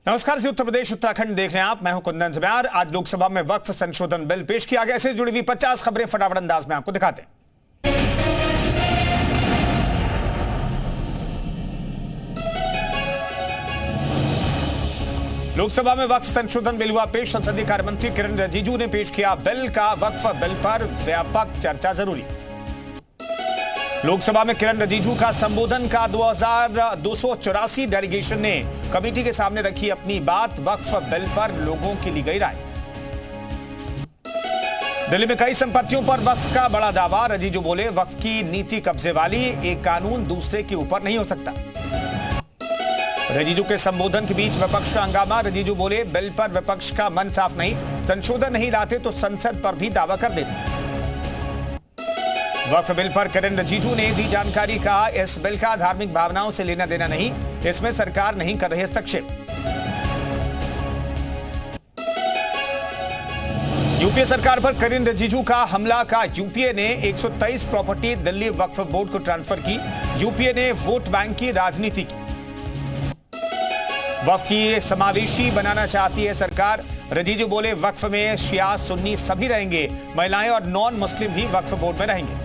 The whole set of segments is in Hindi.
नमस्कार जी, उत्तर प्रदेश उत्तराखंड देख रहे हैं आप। मैं हूं कुंदन जब्यार। आज लोकसभा में वक्फ संशोधन बिल पेश किया गया। इससे जुड़ी हुई 50 खबरें फटाफट अंदाज में आपको दिखाते हैं। लोकसभा में वक्फ संशोधन बिल हुआ पेश। संसदीय कार्य मंत्री किरण रिजिजू ने पेश किया बिल का। वक्फ बिल पर व्यापक चर्चा जरूरी। लोकसभा में किरण रिजिजू का संबोधन का 2284 डेलीगेशन ने कमेटी के सामने रखी अपनी बात। वक्फ बिल पर लोगों की ली गई राय। दिल्ली में कई संपत्तियों पर वक्फ का बड़ा दावा। रिजिजू बोले, वक्फ की नीति कब्जे वाली, एक कानून दूसरे के ऊपर नहीं हो सकता। रिजिजू के संबोधन के बीच विपक्ष का हंगामा। रिजिजू बोले, बिल पर विपक्ष का मन साफ नहीं, संशोधन नहीं लाते तो संसद पर भी दावा कर देते। वक्फ बिल पर किरण रिजिजू ने दी जानकारी। कहा, इस बिल का धार्मिक भावनाओं से लेना देना नहीं, इसमें सरकार नहीं कर रही हस्तक्षेप। यूपीए सरकार पर किरण रिजिजू का हमला। का यूपीए ने 123 प्रॉपर्टी दिल्ली वक्फ बोर्ड को ट्रांसफर की। यूपीए ने वोट बैंक की राजनीति की। वक्फ की समावेशी बनाना चाहती है सरकार। रिजिजू बोले, वक्फ में शिया सुन्नी सभी रहेंगे, महिलाएं और नॉन मुस्लिम भी वक्फ बोर्ड में रहेंगे।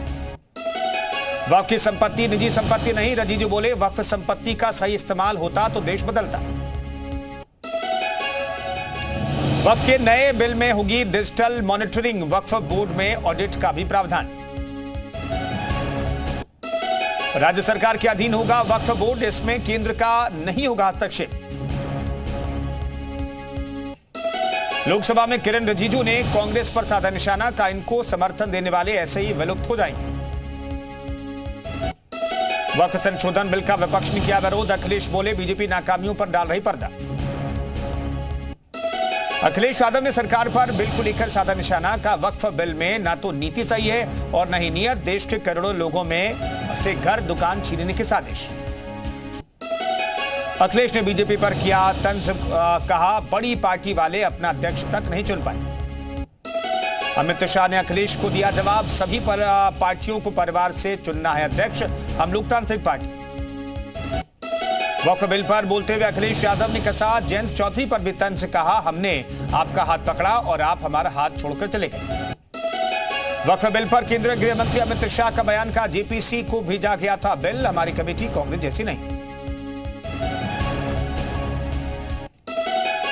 वक्फ की संपत्ति निजी संपत्ति नहीं। रिजिजू बोले, वक्फ संपत्ति का सही इस्तेमाल होता तो देश बदलता। वक्फ के नए बिल में होगी डिजिटल मॉनिटरिंग। वक्फ बोर्ड में ऑडिट का भी प्रावधान। राज्य सरकार के अधीन होगा वक्फ बोर्ड, इसमें केंद्र का नहीं होगा हस्तक्षेप। लोकसभा में किरण रिजिजू ने कांग्रेस पर साधा निशाना। का इनको समर्थन देने वाले ऐसे ही विलुप्त हो जाएंगे। वक्फ संशोधन बिल का विपक्ष ने किया विरोध। अखिलेश बोले, बीजेपी नाकामियों पर डाल रही पर्दा। अखिलेश यादव ने सरकार पर बिल को लेकर साधा निशाना। का वक्फ बिल में ना तो नीति सही है और न ही नियत। देश के करोड़ों लोगों में से घर दुकान छीनने की साजिश। अखिलेश ने बीजेपी पर किया तंज। कहा, बड़ी पार्टी वाले अपना अध्यक्ष तक नहीं चुन पाए। अमित शाह ने अखिलेश को दिया जवाब। सभी पार्टियों को परिवार से चुनना है अध्यक्ष, हम लोकतांत्रिक पार्टी। वक्फ बिल पर बोलते हुए अखिलेश यादव ने कहा, जयंत चौधरी पर भी तंज। कहा, हमने आपका हाथ पकड़ा और आप हमारा हाथ छोड़कर चले गए। वक्फ बिल पर केंद्रीय गृह मंत्री अमित शाह का बयान। का जेपीसी को भेजा गया था बिल, हमारी कमेटी कांग्रेस जैसी नहीं।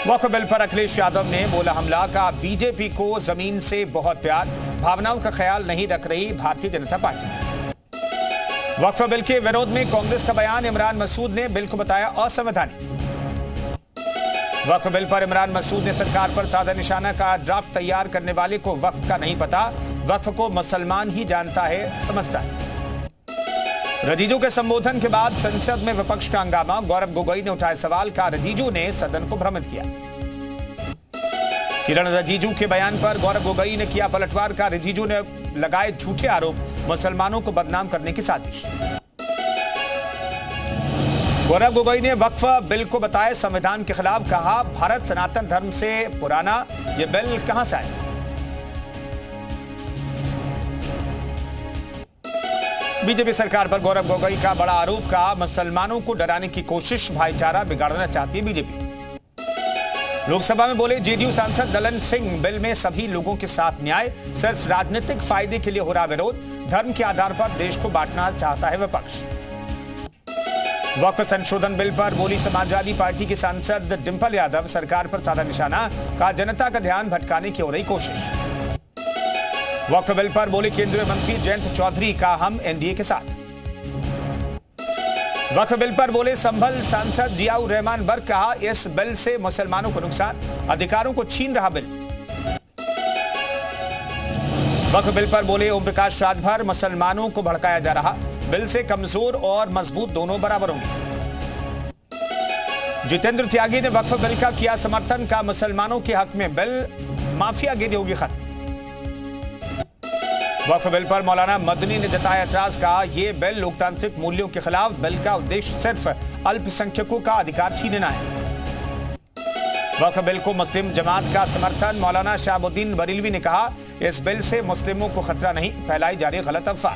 वक्फ बिल पर अखिलेश यादव ने बोला हमला। का बीजेपी को जमीन से बहुत प्यार, भावनाओं का ख्याल नहीं रख रही भारतीय जनता पार्टी। वक्फ बिल के विरोध में कांग्रेस का बयान। इमरान मसूद ने बिल को बताया असंवैधानिक। वक्फ बिल पर इमरान मसूद ने सरकार पर साधा निशाना। का ड्राफ्ट तैयार करने वाले को वक्फ का नहीं पता, वक्फ को मुसलमान ही जानता है, समझता है। रिजिजू के संबोधन के बाद संसद में विपक्ष का हंगामा। गौरव गोगोई ने उठाए सवाल। का रिजिजू ने सदन को भ्रमित किया। किरण रिजिजू के बयान पर गौरव गोगोई ने किया पलटवार। का रिजिजू ने लगाए झूठे आरोप, मुसलमानों को बदनाम करने की साजिश। गौरव गोगोई ने वक्फ बिल को बताया संविधान के खिलाफ। कहा, भारत सनातन धर्म से पुराना, यह बिल कहां से आया। बीजेपी सरकार पर गौरव गोगोई का बड़ा आरोप। का मुसलमानों को डराने की कोशिश, भाईचारा बिगाड़ना चाहती है बीजेपी। लोकसभा में बोले जेडीयू सांसद ललन सिंह, बिल में सभी लोगों के साथ न्याय, सिर्फ राजनीतिक फायदे के लिए हो रहा विरोध। धर्म के आधार पर देश को बांटना चाहता है विपक्ष। वक्फ संशोधन बिल पर बोली समाजवादी पार्टी की सांसद डिंपल यादव, सरकार पर साधा निशाना। का जनता का ध्यान भटकाने की हो रही कोशिश। वक्फ बिल पर बोले केंद्रीय मंत्री जयंत चौधरी। का हम एनडीए के साथ। वक्फ बिल पर बोले संभल सांसद जियाउर रहमान बर्क। कहा, इस बिल से मुसलमानों को नुकसान, अधिकारों को छीन रहा बिल। वक्फ बिल पर बोले ओम प्रकाश राजभर। मुसलमानों को भड़काया जा रहा, बिल से कमजोर और मजबूत दोनों बराबर होंगे। जितेंद्र त्यागी ने वक्फ बिल का किया समर्थन। का मुसलमानों के हक में बिल, माफियागिरी होगी खत्म। वक्फ बिल पर मौलाना मदनी ने जताया एतराज। का ये बिल लोकतांत्रिक मूल्यों के खिलाफ। बिल का उद्देश्य सिर्फ अल्पसंख्यकों का अधिकार छीनना है। वक्फ बिल को मुस्लिम जमात का समर्थन। मौलाना शाहबुद्दीन बरेलवी ने कहा, इस बिल से मुस्लिमों को खतरा नहीं, फैलाई जा रही गलत अफवाह।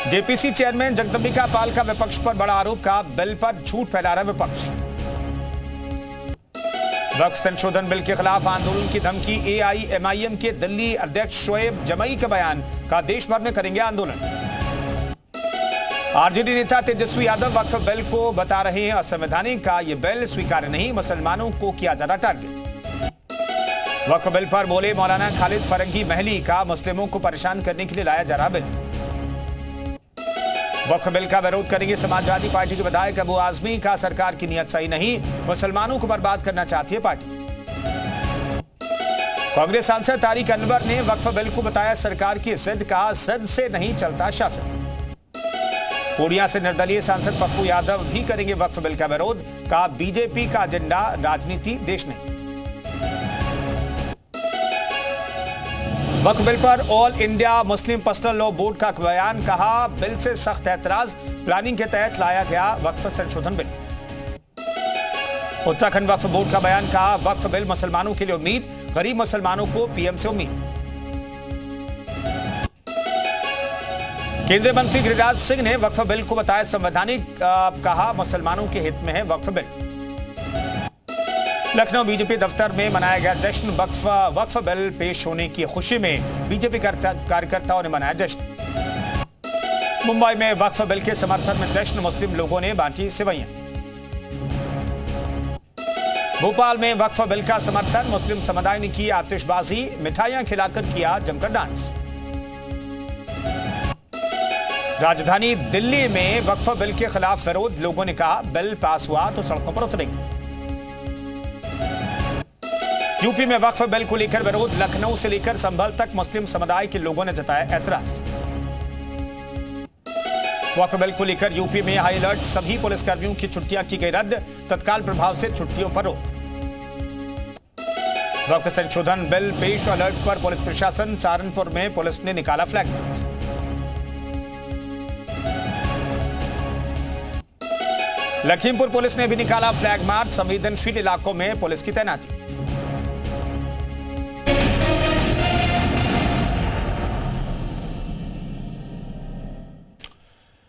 जेपीसी चेयरमैन जगदम्बिका पाल का विपक्ष पर बड़ा आरोप। का बिल पर झूठ फैला रहा विपक्ष। वक्फ संशोधन बिल के खिलाफ आंदोलन की धमकी। एआईएमआईएम के दिल्ली अध्यक्ष शोएब जमई के बयान का देश भर में करेंगे आंदोलन। आरजेडी नेता तेजस्वी यादव वक्फ बिल को बता रहे हैं असंवैधानिक का ये बिल स्वीकार्य नहीं, मुसलमानों को किया जा रहा टारगेट। वक्फ बिल पर बोले मौलाना खालिद फरंगी महली का मुस्लिमों को परेशान करने के लिए लाया जा रहा बिल। वक्फ बिल का विरोध करेंगे समाजवादी पार्टी के विधायक अबू आजमी का सरकार की नीयत सही नहीं, मुसलमानों को बर्बाद करना चाहती है पार्टी। कांग्रेस सांसद तारिक अनवर ने वक्फ बिल को बताया सरकार की जिद का, जिद से नहीं चलता शासन। पूर्णिया से निर्दलीय सांसद पप्पू यादव भी करेंगे वक्फ बिल का विरोध, कहा बीजेपी का एजेंडा राजनीति देश नहीं। वक्फ बिल पर all India Muslim personal law board का बयान, कहा बिल से सख्त ऐतराज, प्लानिंग के तहत लाया गया वक्फ संशोधन बिल। उत्तराखंड वक्फ बोर्ड का बयान, कहा वक्फ बिल मुसलमानों के लिए उम्मीद, गरीब मुसलमानों को पीएम से उम्मीद। केंद्रीय मंत्री गिरिराज सिंह ने वक्फ बिल को बताया संवैधानिक, कहा मुसलमानों के हित में है वक्फ बिल। लखनऊ बीजेपी दफ्तर में मनाया गया जश्न, वक्फ बिल पेश होने की खुशी में बीजेपी कार्यकर्ताओं ने मनाया जश्न। मुंबई में वक्फ बिल के समर्थन में जश्न, मुस्लिम लोगों ने बांटी सेवइयां। भोपाल में वक्फ बिल का समर्थन, मुस्लिम समुदाय ने की आतिशबाजी, मिठाइयां खिलाकर किया जमकर डांस। राजधानी दिल्ली में वक्फ बिल के खिलाफ विरोध, लोगों ने कहा बिल पास हुआ तो सड़कों पर उतरेंगे। यूपी में वक्फ बिल को लेकर विरोध, लखनऊ से लेकर संभल तक मुस्लिम समुदाय के लोगों ने जताया ऐतराज। वक्फ बिल को लेकर यूपी में हाई अलर्ट, सभी पुलिसकर्मियों की छुट्टियां की गई रद्द, तत्काल प्रभाव से छुट्टियों पर रोक। वक्फ संशोधन बिल पेश, अलर्ट पर पुलिस प्रशासन, सहारनपुर में पुलिस ने निकाला फ्लैग मार्च। लखीमपुर पुलिस ने भी निकाला फ्लैग मार्च, संवेदनशील इलाकों में पुलिस की तैनाती।